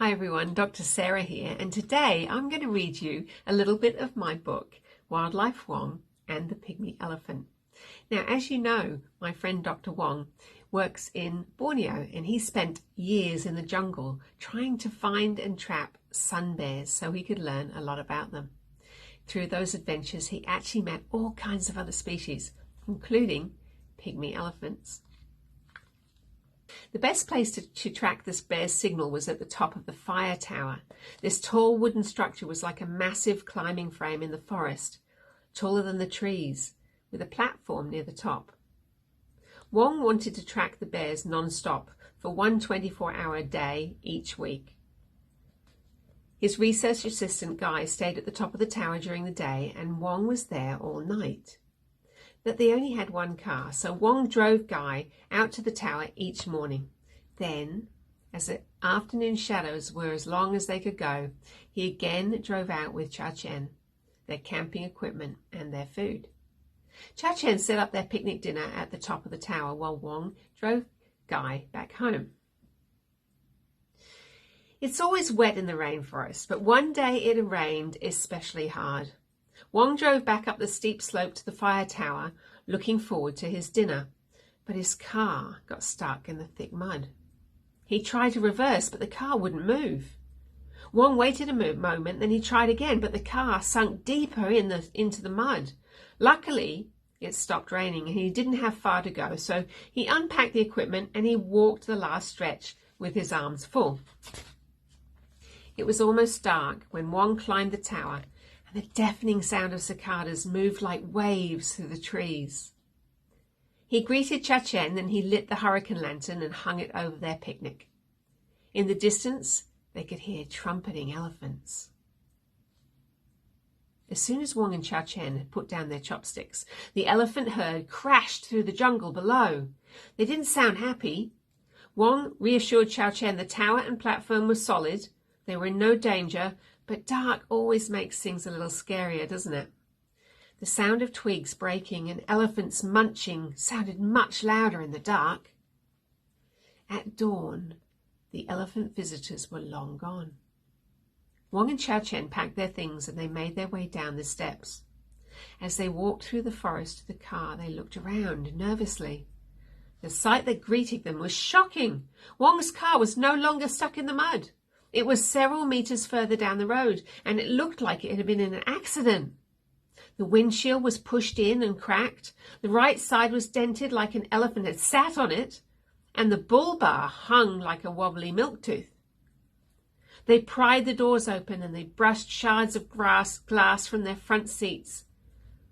Hi everyone, Dr. Sarah here, and today I'm going to read you a little bit of my book, Wildlife Wong and the Pygmy Elephant. Now, as you know, my friend Dr. Wong works in Borneo, and he spent years in the jungle trying to find and trap sun bears so he could learn a lot about them. Through those adventures, he actually met all kinds of other species, including pygmy elephants. The best place to track this bear's signal was at the top of the fire tower. This tall wooden structure was like a massive climbing frame in the forest, taller than the trees, with a platform near the top. Wong wanted to track the bears non-stop for one 24-hour day each week. His research assistant Guy stayed at the top of the tower during the day, and Wong was there all night. But they only had one car, so Wong drove Guy out to the tower each morning. Then, as the afternoon shadows were as long as they could go, he again drove out with Cha-Chen, their camping equipment and their food. Cha-Chen set up their picnic dinner at the top of the tower while Wong drove Guy back home. It's always wet in the rainforest, but one day it rained especially hard. Wong drove back up the steep slope to the fire tower, looking forward to his dinner, but his car got stuck in the thick mud. He tried to reverse, but the car wouldn't move. Wong waited a moment, then he tried again, but the car sunk deeper into the mud. Luckily, it stopped raining and he didn't have far to go, so he unpacked the equipment and he walked the last stretch with his arms full. It was almost dark when Wong climbed the tower, and the deafening sound of cicadas moved like waves through the trees. He greeted Cha-Chen, then he lit the hurricane lantern and hung it over their picnic. In the distance, they could hear trumpeting elephants. As soon as Wong and Cha-Chen had put down their chopsticks, the elephant herd crashed through the jungle below. They didn't sound happy. Wong reassured Cha-Chen the tower and platform were solid. They were in no danger, but dark always makes things a little scarier, doesn't it? The sound of twigs breaking and elephants munching sounded much louder in the dark. At dawn, the elephant visitors were long gone. Wong and Cha-Chen packed their things and they made their way down the steps. As they walked through the forest to the car, they looked around nervously. The sight that greeted them was shocking. Wong's car was no longer stuck in the mud. It was several meters further down the road, and it looked like it had been in an accident. The windshield was pushed in and cracked. The right side was dented like an elephant had sat on it, and the bull bar hung like a wobbly milk tooth. They pried the doors open and they brushed shards of glass from their front seats.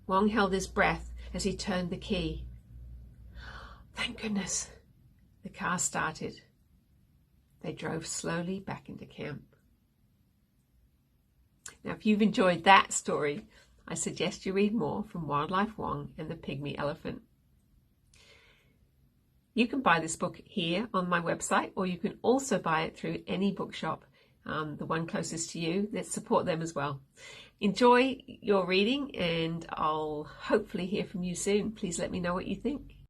Wong held his breath as he turned the key. Thank goodness. The car started. They drove slowly back into camp. Now, if you've enjoyed that story, I suggest you read more from Wildlife Wong and the Pygmy Elephant. You can buy this book here on my website, or you can also buy it through any bookshop, the one closest to you. Let's support them as well. Enjoy your reading, and I'll hopefully hear from you soon. Please let me know what you think.